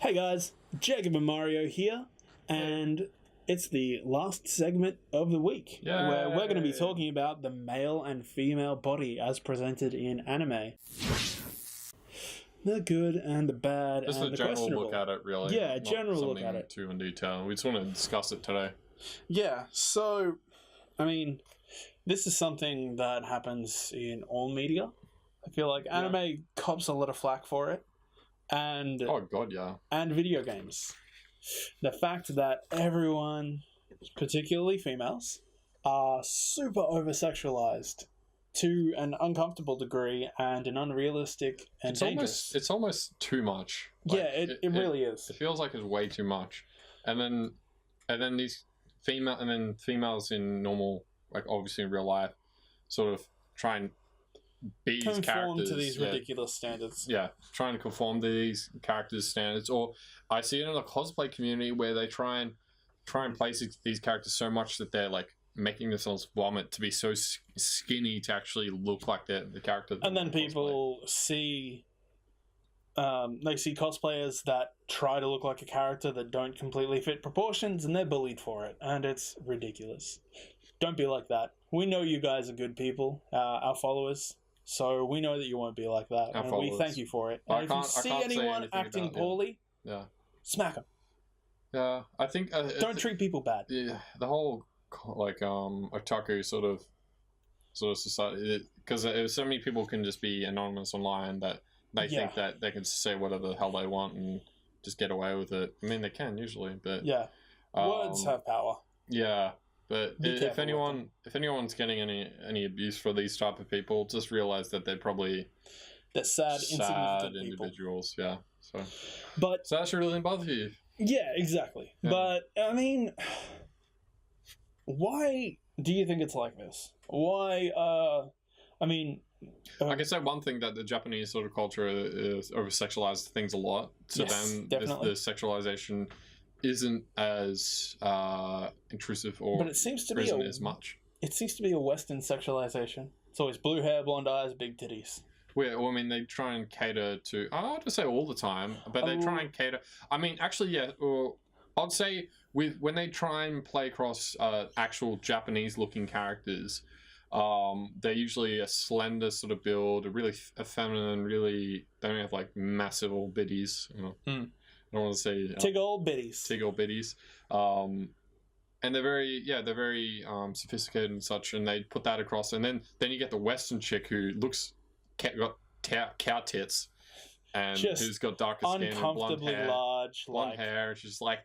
Hey guys, Jacob and Mario here, and it's the last segment of the week where we're going to be talking about the male and female body as presented in anime. The good and the bad just and the general questionable. Look at it, really. Yeah, general look at it. Too in detail. We just want to discuss it today. Yeah, so, I mean, this is something that happens in all media. I feel like anime cops a lot of flack for it. And oh god, yeah. And video games. The fact that everyone, particularly females, are super over-sexualized to an uncomfortable degree and an unrealistic and dangerous. It's almost too much. Like, yeah, it really is. It feels like it's way too much. And then these females in normal, like obviously in real life, sort of try and be these characters to these ridiculous standards. Yeah, trying to conform to these characters' standards. Or I see it in the cosplay community where they try and place these characters so much that they're like making themselves vomit to be so skinny to actually look like the character. And then people see, they see cosplayers that try to look like a character that don't completely fit proportions, and they're bullied for it, and it's ridiculous. Don't be like that. We know you guys are good people, our followers. So we know that you won't be like that, and we thank you for it. And if you see anyone acting poorly, smack them. Yeah, I think don't treat people bad. Yeah, the whole like otaku sort of society, because so many people can just be anonymous online that they think that they can say whatever the hell they want and just get away with it. I mean, they can usually, but words have power. Yeah. But if anyone's getting any abuse for these type of people, just realize that they're sad insignificant individuals. People. Yeah. So that should really bother you. Yeah, exactly. Yeah. But I mean, why do you think it's like this? Why? I mean, I can say one thing, that the Japanese sort of culture is over-sexualized things a lot. So then the sexualization isn't as intrusive or it seems to present as much. It seems to be a Western sexualization. It's always blue hair, blonde eyes, big titties. Well, I mean, they try and cater to... I don't have to say all the time, but they try and cater... I mean, actually, yeah, I'd say when they try and play across actual Japanese-looking characters, they're usually a slender sort of build, really feminine, really... They don't have, like, massive old biddies, you know. I don't want to say Tig old biddies. And they're very sophisticated and such, and they put that across. And then you get the Western chick who got cow tits, and who's got darker skin and blonde hair, large hair. And she's like,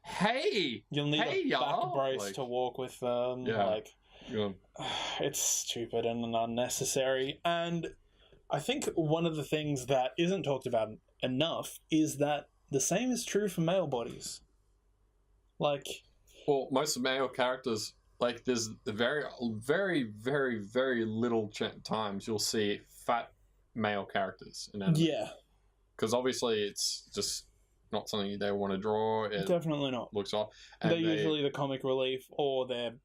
"Hey, you'll need a back brace to walk with them." It's stupid and unnecessary. And I think one of the things that isn't talked about enough is that the same is true for male bodies. Like, well, most male characters, like, there's very, very, very, very little times you'll see fat male characters in anime. Yeah. Because obviously it's just not something they want to draw. It definitely not. Looks off. They're usually the comic relief, or they're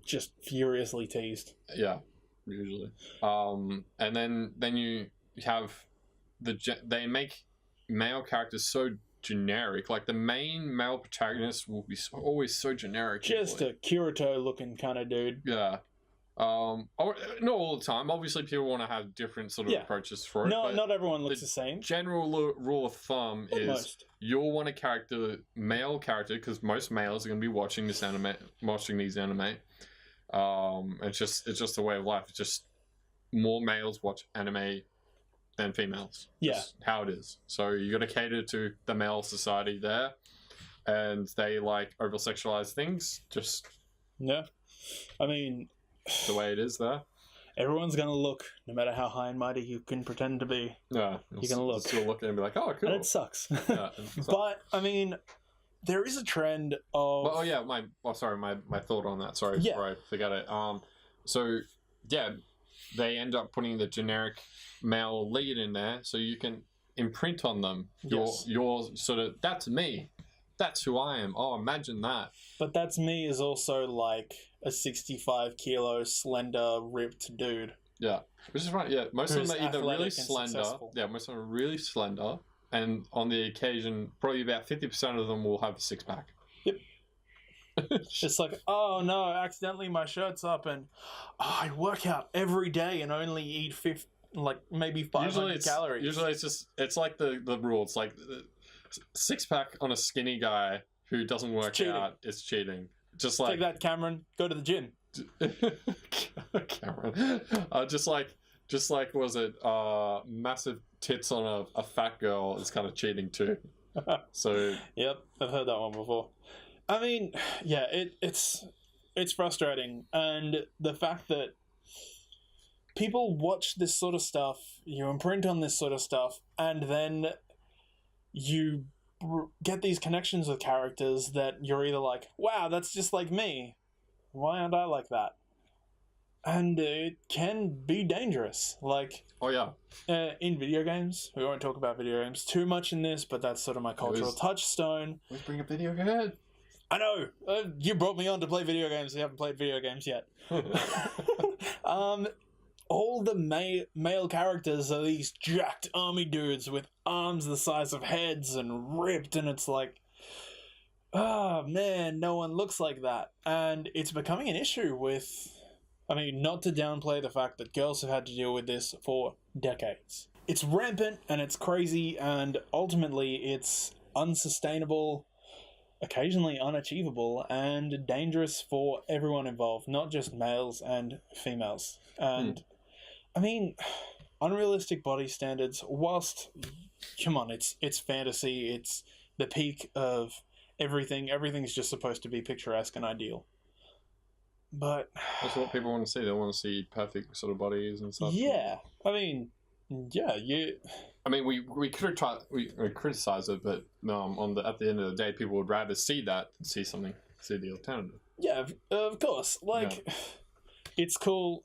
just furiously teased. Yeah, usually. And then you have they make male characters so generic. Like, the main male protagonist will be always so generic. Just a Kirito looking kind of dude. Yeah. Not all the time. Obviously, people want to have different sort of approaches for it. No, not everyone looks the same. General rule of thumb is you'll want a male character, because most males are going to be watching these anime. It's just a way of life. It's just more males watch anime than females. Just how it is. So you got to cater to the male society there, and they like over-sexualize things. I mean, the way it is there. Everyone's gonna look, no matter how high and mighty you can pretend to be. Yeah, you're gonna look. Still look and be like, oh, cool. And it sucks. But I mean, there is a trend of. My thought on that. Sorry, before I forget it. They end up putting the generic male lead in there, so you can imprint on them your sort of, that's me, that's who I am. Oh, imagine that. But that's me is also like a 65 kilo slender ripped dude. Yeah, which is right. Yeah, most of them are either really slender. Yeah, most of them are really slender, and on the occasion, probably about 50% of them will have a six-pack. Yep. It's like, oh no, accidentally my shirt's up, and I work out every day and only eat maybe 500 calories. Usually it's like the rule. It's like six-pack on a skinny guy who doesn't work out is cheating. Just like take that, Cameron. Go to the gym. Cameron, just like was it massive tits on a fat girl is kind of cheating too. So yep, I've heard that one before. I mean, yeah, it's frustrating, and the fact that people watch this sort of stuff, you imprint on this sort of stuff, and then you get these connections with characters that you're either like, wow, that's just like me. Why aren't I like that? And it can be dangerous. Like, oh yeah, in video games, we won't talk about video games too much in this, but that's sort of my cultural touchstone. Let's bring a video game. I know! You brought me on to play video games. You haven't played video games yet. All the male characters are these jacked army dudes with arms the size of heads and ripped, and it's like, oh man, no one looks like that. And it's becoming an issue with, I mean, not to downplay the fact that girls have had to deal with this for decades. It's rampant and it's crazy, and ultimately it's unsustainable, occasionally unachievable, and dangerous for everyone involved, not just males and females. And I mean, unrealistic body standards, whilst, come on, it's fantasy, it's the peak of everything. Everything's just supposed to be picturesque and ideal. But that's what people want to see. They want to see perfect sort of bodies and stuff. Yeah, I mean, yeah, I mean, we could try we criticize it, but at the end of the day, people would rather see that than see the alternative. Yeah, of course. Like, it's cool.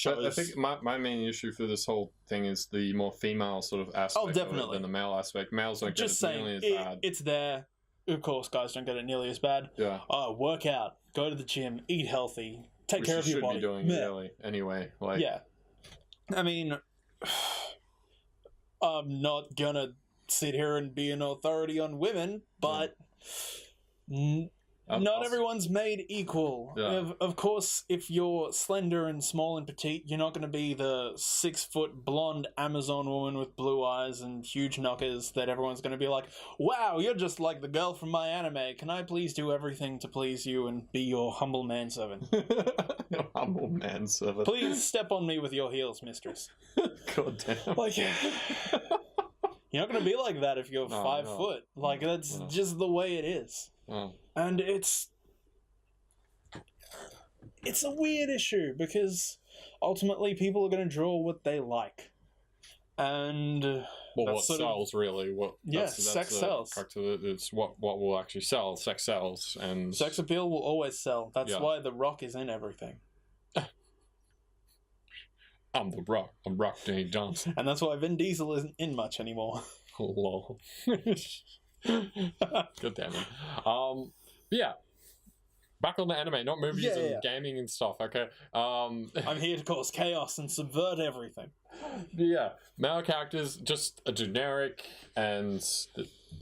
But I think my main issue for this whole thing is the more female sort of aspect of it than the male aspect. Males don't get it nearly as bad. It's there. Of course, guys don't get it nearly as bad. Yeah. Work out, go to the gym, eat healthy, take care of your body. Which you should be doing really, anyway. Like, yeah. I mean, I'm not gonna sit here and be an authority on women, but not everyone's made equal. Yeah. Of course, if you're slender and small and petite, you're not going to be the 6-foot blonde Amazon woman with blue eyes and huge knockers that everyone's going to be like, wow, you're just like the girl from my anime. Can I please do everything to please you and be your humble manservant? Your humble manservant. Please step on me with your heels, mistress. God damn. Like, you're not going to be like that if you're 5 foot. Like, that's just the way it is. Oh. And it's a weird issue because ultimately people are going to draw what they like, and what sells really? Sex sells. It's what will actually sell. Sex sells, and sex appeal will always sell. That's why The Rock is in everything. I'm The Rock. I'm Rock Dane Johnson, and that's why Vin Diesel isn't in much anymore. Lol. God damn it. Yeah. Back on the anime, not movies and gaming and stuff, okay? I'm here to cause chaos and subvert everything. Yeah. Male characters, just a generic, and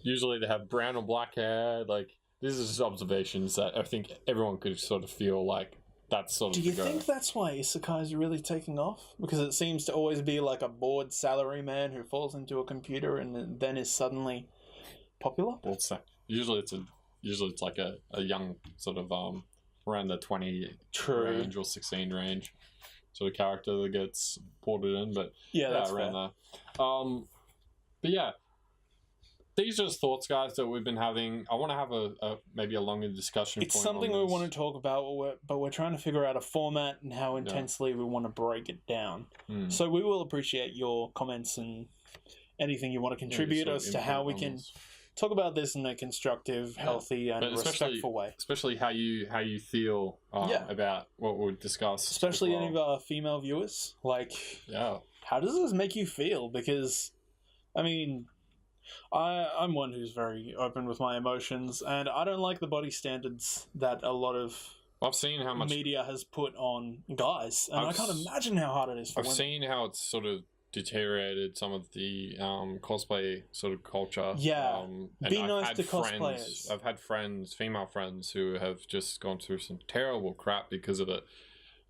usually they have brown or black hair. Like, these are just observations that I think everyone could sort of feel like that's sort of Do you think that's why isekai is really taking off? Because it seems to always be like a bored salaryman who falls into a computer and then is suddenly popular? Well, usually it's like a young sort of around the 20 range or 16 range sort of character that gets ported in, but that's around fair. there. But yeah, these are just thoughts, guys, that we've been having. I want to have maybe a longer discussion. It's something we want to talk about, but we're trying to figure out a format and how intensely we want to break it down. So we will appreciate your comments and anything you want to contribute as to how we can talk about this in a constructive, healthy, and respectful way. Especially how you feel about what we'll discuss. Especially any of our female viewers. Like, how does this make you feel? Because, I mean, I'm one who's very open with my emotions, and I don't like the body standards that a lot of I've seen how much media has put on guys, and I can't imagine how hard it is for women. I've seen how it's sort of deteriorated some of the cosplay sort of culture. Yeah, and be nice to cosplayers. I've had friends, female friends, who have just gone through some terrible crap because of it.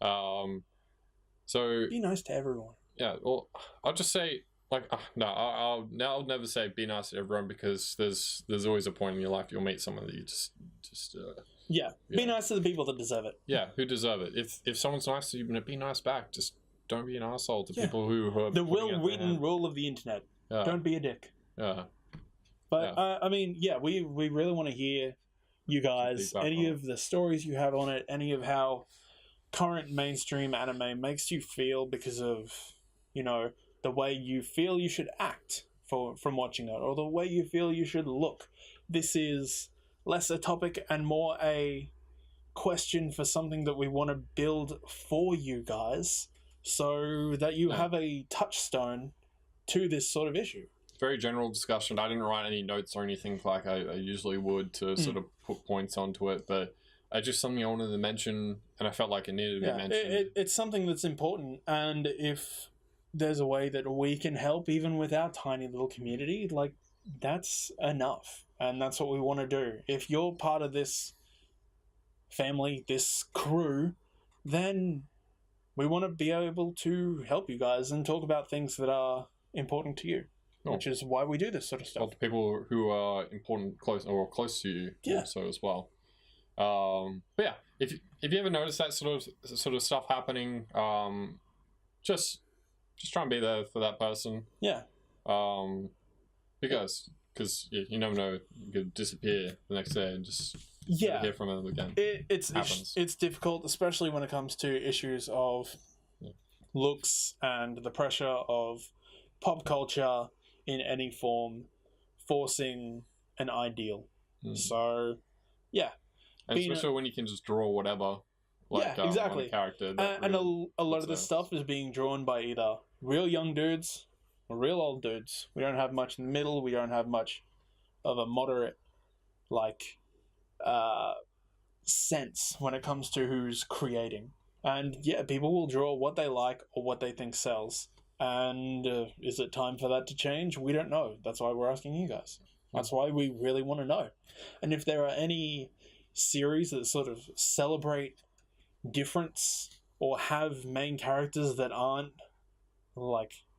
So be nice to everyone. Yeah, well, I'll just say, like, I'll never say be nice to everyone, because there's always a point in your life you'll meet someone that you just be nice to the people that deserve it. Yeah, who deserve it. If someone's nice to you, be nice back. Just don't be an asshole to people who are the Will Wheaton rule of the internet. Yeah. Don't be a dick. Yeah. But I mean, we really want to hear you guys, any of the stories you have on it, any of how current mainstream anime makes you feel because of, you know, the way you feel you should act from watching it, or the way you feel you should look. This is less a topic and more a question for something that we want to build for you guys, so that you have a touchstone to this sort of issue. Very general discussion. I didn't write any notes or anything like I usually would to sort of put points onto it, but just something I wanted to mention, and I felt like it needed to be mentioned. It's something that's important, and if there's a way that we can help, even with our tiny little community, like, that's enough, and that's what we want to do. If you're part of this family, this crew, then we want to be able to help you guys and talk about things that are important to you. Which is why we do this sort of stuff. Well, to people who are important, close to you, also as well. But yeah, if you ever notice that sort of stuff happening, just try and be there for that person. Yeah. Because you never know, you could disappear the next day and just never hear from them again. It's difficult, especially when it comes to issues of looks and the pressure of pop culture in any form, forcing an ideal. So, yeah. And especially when you can just draw whatever, exactly. On a character. And a lot of this stuff is being drawn by either real young dudes or real old dudes. We don't have much in the middle. We don't have much of a moderate, sense when it comes to who's creating. And, people will draw what they like or what they think sells. And is it time for that to change? We don't know. That's why we're asking you guys. That's why we really want to know. And if there are any series that sort of celebrate difference or have main characters that aren't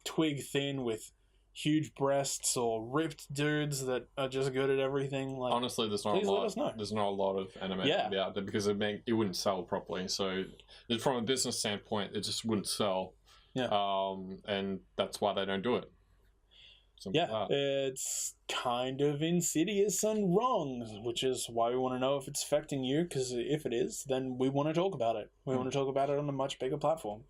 twig thin with huge breasts or ripped dudes that are just good at everything, honestly, there's not a lot. Let us know. There's not a lot of anime out there because it wouldn't sell properly. So from a business standpoint, it just wouldn't sell. Yeah. And that's why they don't do it. It's kind of insidious and wrong, which is why we want to know if it's affecting you, because if it is, then we want to talk about it. We want to talk about it on a much bigger platform.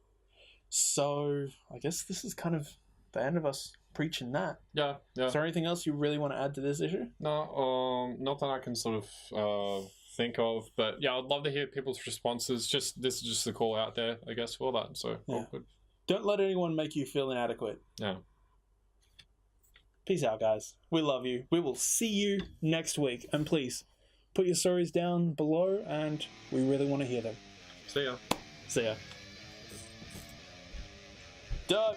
So, I guess this is kind of the end of us preaching that. Yeah. Is there anything else you really want to add to this issue? No, not that I can sort of think of, but I'd love to hear people's responses. This is just the call out there, I guess, for that. So, all good. Don't let anyone make you feel inadequate. Yeah. Peace out, guys. We love you. We will see you next week. And please, put your stories down below, and we really want to hear them. See ya. See ya. Duh.